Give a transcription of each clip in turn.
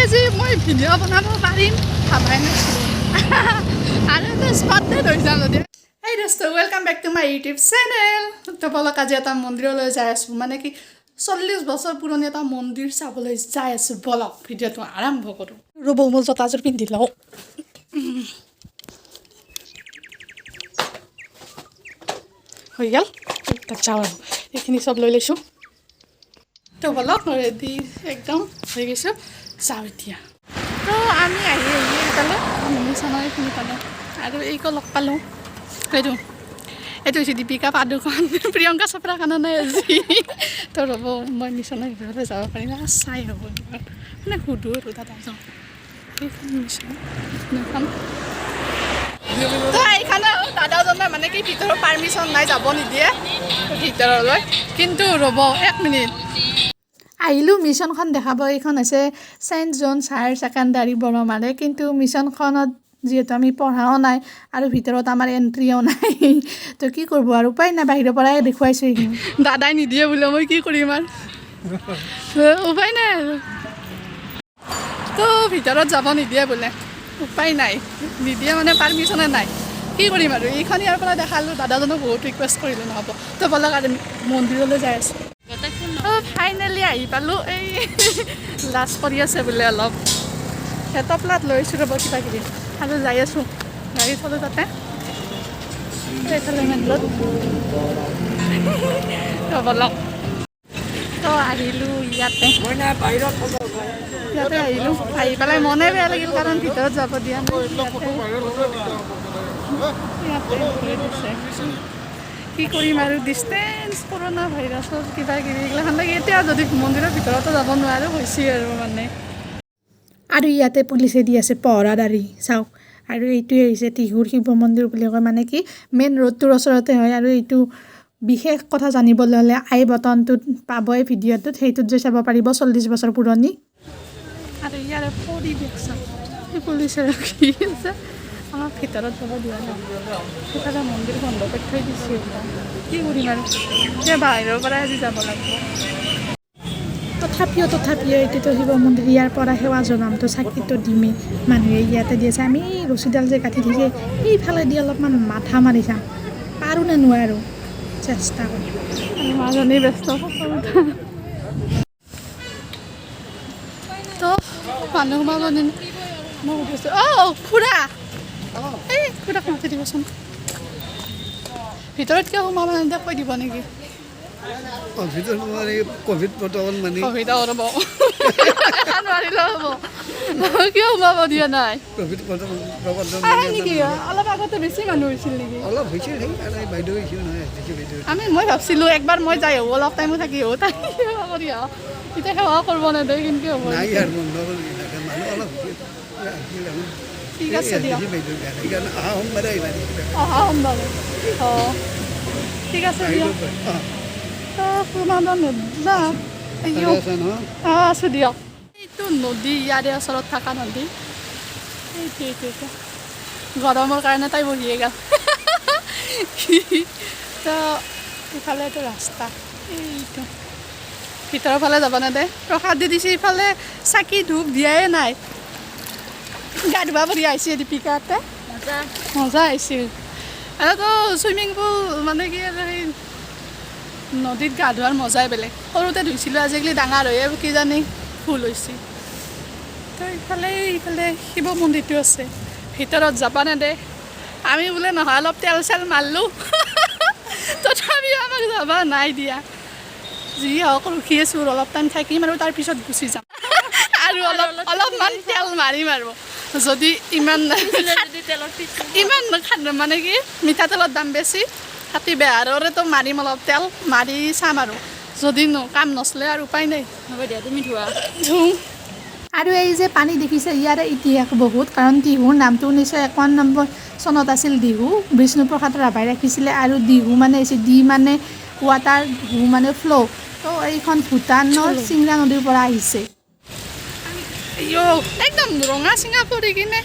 আজি মই ভিডিঅ' বনাব পাৰিম ভাবাই নাছিলোঁ আৰু এটা স্পটে লৈ যাম যদি এই দোস্ত welcome back to my YouTube channel তো বলক আজি এটা মন্দিৰলৈ যাই আছোঁ মানে কি 40 বছৰ পুৰণি এটা মন্দিৰ চাবলৈ যাই আছোঁ বলক ভিডিঅ'টো আৰম্ভ কৰোঁ ৰ'ব মই জোতাযোৰ পিন্ধি লওঁ হৈ গ'ল এতিয়া যাওঁ আৰু এইখিনি চব লৈ লৈছোঁ তো বলক ৰেডি একদম হৈ গৈছোঁ যাওঁ এতিয়া তো আমি আহি পালোঁ মিছনৰ এইখিনি পালোঁ আৰু এইকো লগ পালোঁ এইটো হৈছে দীপিকা পাডুকন প্ৰিয়ংকা চোপ্ৰা খানা নাই আজি তো ৰ'ব মই মিছনৰ ভিতৰলৈ যাব পাৰিম চাই হ'ব মানে সুধোঁ আৰু দাদা যাওঁ সেইখন মিছন তো এইখানে দাদাজনে মানে কি ভিতৰৰ পাৰ্মিশ্যন নাই যাব নিদিয়ে ভিতৰলৈ কিন্তু ৰ'ব 1 মিনিট আহিলোঁ মিছনখন দেখাব এইখন হৈছে চেণ্ট জনছ হায়াৰ ছেকেণ্ডাৰী বৰমাৰে কিন্তু মিছনখনত যিহেতু আমি পঢ়াও নাই আৰু ভিতৰত আমাৰ এণ্ট্ৰিও নাই তো কি কৰিব আৰু উপায় নাই বাহিৰৰ পৰাই দেখুৱাইছোঁ এইখিনি দাদাই নিদিয়ে বোলে মই কি কৰিম আৰু উপায় নাই আৰু তো ভিতৰত যাব নিদিয়ে বোলে উপায় নাই নিদিয়ে মানে পাৰ্মিশ্যনে নাই কি কৰিম আৰু এইখন ইয়াৰ পৰা দেখালোঁ দাদাজনক বহুত ৰিকুৱেষ্ট কৰিলোঁ নহ'ব তো বলক আৰু মন্দিৰলৈ যাই আছোঁ ফাইনেলি আহি পালোঁ এই লাজ কৰি আছে বোলে অলপ তপলাত লৈছোঁ ৰ'ব কিবা কিবি আৰু যাই আছোঁ গাড়ী চলোঁ তাতে এইফালে মেণ্ডলত বলক তো আহিলোঁ ইয়াতে আহিলোঁ আহি পেলাই মনে বেয়া লাগিল কাৰণ ভিতৰত যাব দিয়া নাই ইয়াতে কি কৰিম আৰু ডিষ্টেঞ্চ কৰোণা ভাইৰাছৰ কিবা কিবি এইগিলাখান লাগে এতিয়া যদি মন্দিৰৰ ভিতৰতো যাব নোৱাৰোঁ হৈছে আৰু মানে আৰু ইয়াতে পুলিচে দি আছে পহৰাদাৰী চাওক আৰু এইটোৱে হৈছে টিহুৰ শিৱ মন্দিৰ বুলি কয় মানে কি মেইন ৰোডটোৰ ওচৰতে হয় আৰু এইটো বিশেষ কথা জানিবলৈ হ'লে আই বটনটোত পাবই ভিডিঅ'টোত সেইটোত যে চাব পাৰিব 40 বছৰ পুৰণি আৰু ইয়াৰে পৰিৱেশ চাওক পুলিচে ৰখি আছে আমাক ভিতৰত যাব দিয়া নাই সেইফালে মন্দিৰ বন্ধ কৰি থৈ দিছে কি কৰিম আৰু এতিয়া বাহিৰৰ পৰাই আজি যাব লাগিব তথাপিও এইটোতো শিৱ মন্দিৰ ইয়াৰ পৰা সেৱা জনামতো চাকিটো দিমেই মানুহে ইয়াতে দি আছে আমি ৰছীডাল যে কাটি দিছে এইফালে দি অলপমান মাথা মাৰি চাম পাৰোঁ নে নোৱাৰোঁ চেষ্টা কৰিম আৰু মাজনী ব্যস্ত তো মানুহ মাজনী মই সুধিছোঁ খুৰা এই খুৰাক মাতি দিবচোন ভিতৰত কিয় সোমাব নাযায় কৈ দিব নেকি কোভিড প্ৰটকল মানে ৰ'ব নোৱাৰিলেও হ'ব কিয় সোমাব দিয়া নাই কোভিড প্ৰটকল নেকি অলপ আগতে বেছি মানুহ হৈছিল নেকি অলপ হৈছে বাইদেউ হৈছিল নহয় মই ভাবছিলোঁ একবাৰ মই যাই আহোঁ অলপ টাইমো থাকি আহোঁ তাই হ'ব দিয়া এতিয়া সেৱা কৰিব নেদেই কিন্তু হ'ব নাই আৰু বন্ধ কৰি মানুহ অলপ ঠিক আছে দিয়ক অহা সোমবাৰে অহা সোমবাৰে অঁ ঠিক আছে দিয়ক আছোঁ দিয়ক এইটো নদী ইয়াৰে ওচৰত থকা নদী এইটো গৰমৰ কাৰণে তাই বহিয়ে গ'ল তো ইফালে এইটো ৰাস্তা এইটো ভিতৰৰ ফালে যাব নেদে প্ৰসাদ দি দিছে ইফালে চাকি ধূপ দিয়াই নাই গা ধুবা পৰি আহিছে দীপিকাতে মজা আহিছিল আৰু তো চুইমিং পুল মানে কি আৰু সেই নদীত গা ধোৱাৰ মজাই বেলেগ সৰুতে ধুইছিলোঁ আজিকালি ডাঙৰ হৈয়ে কিজানি ফুল হৈছে তো ইফালে শিৱ মন্দিৰটো আছে ভিতৰত যাব নেদে আমি বোলে নহয় অলপ তেল চেল মাৰিলোঁ তথাপিও আমাক যাব নাই দিয়া যি হওক ৰখি আছোঁ অলপ টাইম থাকিম আৰু তাৰপিছত গুচি যাম আৰু অলপমান তেল মাৰিম আৰু যদি ইমান মানে কি মিঠাতেলৰ দাম বেছি কাটি বেহাৰৰেতো মাৰিম অলপ তেল মাৰি চাম আৰু যদি কাম নচলে আৰু উপায় নাই হ'ব দিয়া তুমি ধোৱা আৰু এই যে পানী দেখিছে ইয়াৰে ইতিহাস বহুত কাৰণ টিহুৰ নামটো 1951 চনত আছিল দিহু বিষ্ণুপ্ৰসাদ ৰাভাই ৰাখিছিলে আৰু দিহু মানে হৈছে দি মানে ৱাটাৰ হু মানে ফ্ল' তো এইখন ভূটানৰ চিংৰা নদীৰ পৰা আহিছে একদম ৰঙা চিঙা পৰি কিনে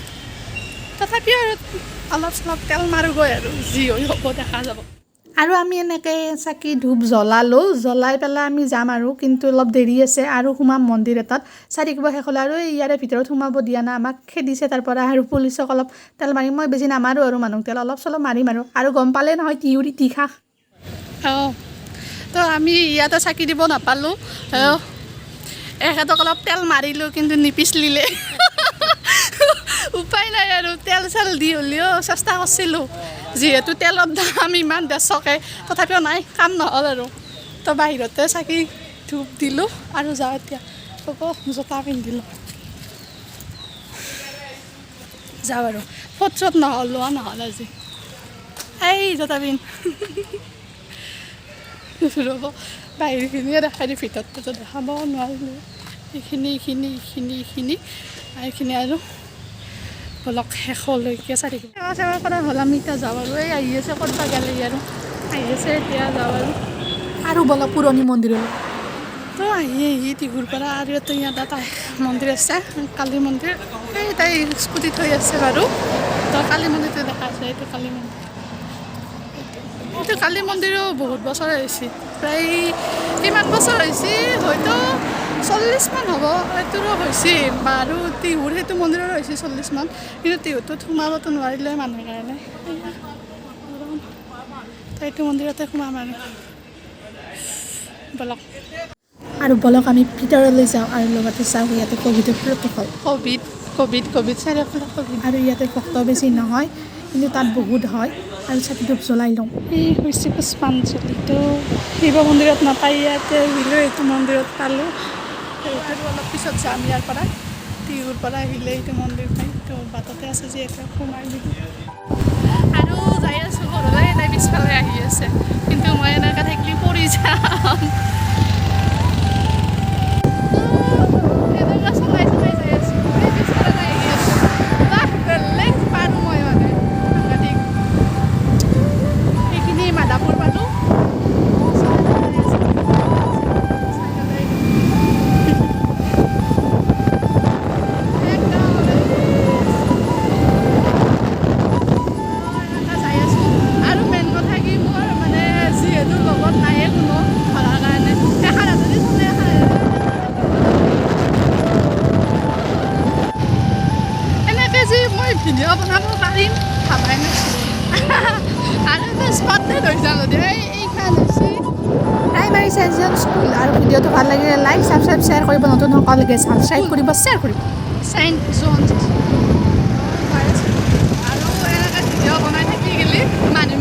তথাপিও আৰু অলপ চলপ তেল মাৰোগৈ আৰু যি হৈ হ'ব দেখা যাব আৰু আমি এনেকৈ চাকি ধূপ জ্বলালোঁ জ্বলাই পেলাই আমি যাম আৰু কিন্তু অলপ দেৰি আছে আৰু সোমাম মন্দিৰ এটাত চাৰি কিবা শেষ হ'লে আৰু ইয়াৰে ভিতৰত সোমাব দিয়া নাই আমাক খেদিছে তাৰ পৰা আৰু পুলিচক অলপ তেল মাৰিম মই বেছি নামাৰোঁ আৰু মানুহ তেল অলপ চলপ মাৰিম আৰু গম পালে নহয় তিউৰি তীখা অঁ তো আমি ইয়াতে চাকি দিব নাপালোঁ এখেতক অলপ তেল মাৰিলোঁ কিন্তু নিপিচলিলে উপায় নাই আৰু তেল চেল দি হ'লেও চেষ্টা কৰিছিলোঁ যিহেতু তেলৰ দাম ইমান 150কৈ তথাপিও নাই কাম নহ'ল আৰু তো বাহিৰতে চাকি ধূপ দিলোঁ আৰু যাওঁ এতিয়া হ'ব জোতা পিন্ধিলোঁ যাওঁ আৰু ফট চট লোৱা নহ'ল আজি এই জোতা পিন্ধ ৰ'ব বাহিৰখিনিয়ে দেখাই দিওঁ ভিতৰতো দেখাব নোৱাৰিলোঁ এইখিনি আৰু বলক শেষলৈকে চাই থাকিব সেৱা কৰা হ'ল আমি এতিয়া যাওঁ আৰু এই আহি আছে ক'ৰবাত গ'লে আৰু আহি আছে এতিয়া যাওঁ আৰু বলক পুৰণি মন্দিৰলৈ তো আহি টিহুৰ পৰা আৰু ইয়াত এটা মন্দিৰ আছে কালী মন্দিৰ এই তাই স্কুটি থৈ আছে বাৰু তো কালী মন্দিৰটো দেখাইছে এইটো কালী মন্দিৰ এইটো কালী মন্দিৰো বহুত বছৰ হৈছে প্ৰায় কিমান বছৰ হৈছে হয়তো 40মান হ'ব এইটোৰো হৈছে বাৰু টিহুৰ সেইটো মন্দিৰৰ হৈছে 40মান কিন্তু টিহুটোত সোমাবতো নোৱাৰিলে মানুহৰ কাৰণে এইটো মন্দিৰতে সোমাম আৰু বলক আমি ভিতৰলৈ যাওঁ আৰু লগতে চাওঁ ইয়াতে ক'ভিডৰ প্ৰটোকল ক'ভিড চাৰিওফালে ক'ভিড আৰু ইয়াতে ভক্ত বেছি নহয় কিন্তু তাত বহুত হয় আৰু চাকি ধূপ জ্বলাই লওঁ এই হৈছে পুষ্পাঞ্জলিটো শিৱ মন্দিৰত নাপায় ইয়াতে আহিলোঁ এইটো মন্দিৰত পালোঁ আৰু অলপ পিছত যাম ইয়াৰ পৰা টিহুৰ পৰা আহিলে এইটো মন্দিৰ পাই তো বাটতে আছে যিহেতু সোমাই দিলোঁ আৰু যাই আছোঁ ঘৰলৈ তাই পিছফালে আহি আছে কিন্তু মই এনেকৈ থাকিলে পৰি যাম ভিডিঅ' বনাব পাৰিম ভাবাই নাছিলোঁ আৰু এটা স্পটে লৈ যাম যদি এইখন হৈছে প্ৰাইমাৰী চেঞ্চন স্কুল আৰু ভিডিঅ'টো ভাল লাগিলে লাইক ছাবস্ক্ৰাইব শ্বেয়াৰ কৰিব নতুন সকলোকে ছাবস্ক্ৰাইব কৰিব শ্বেয়াৰ কৰিব চেইণ্ট জন আৰু এনেকৈ ভিডিঅ' বনাই থাকি গ'লে মানুহ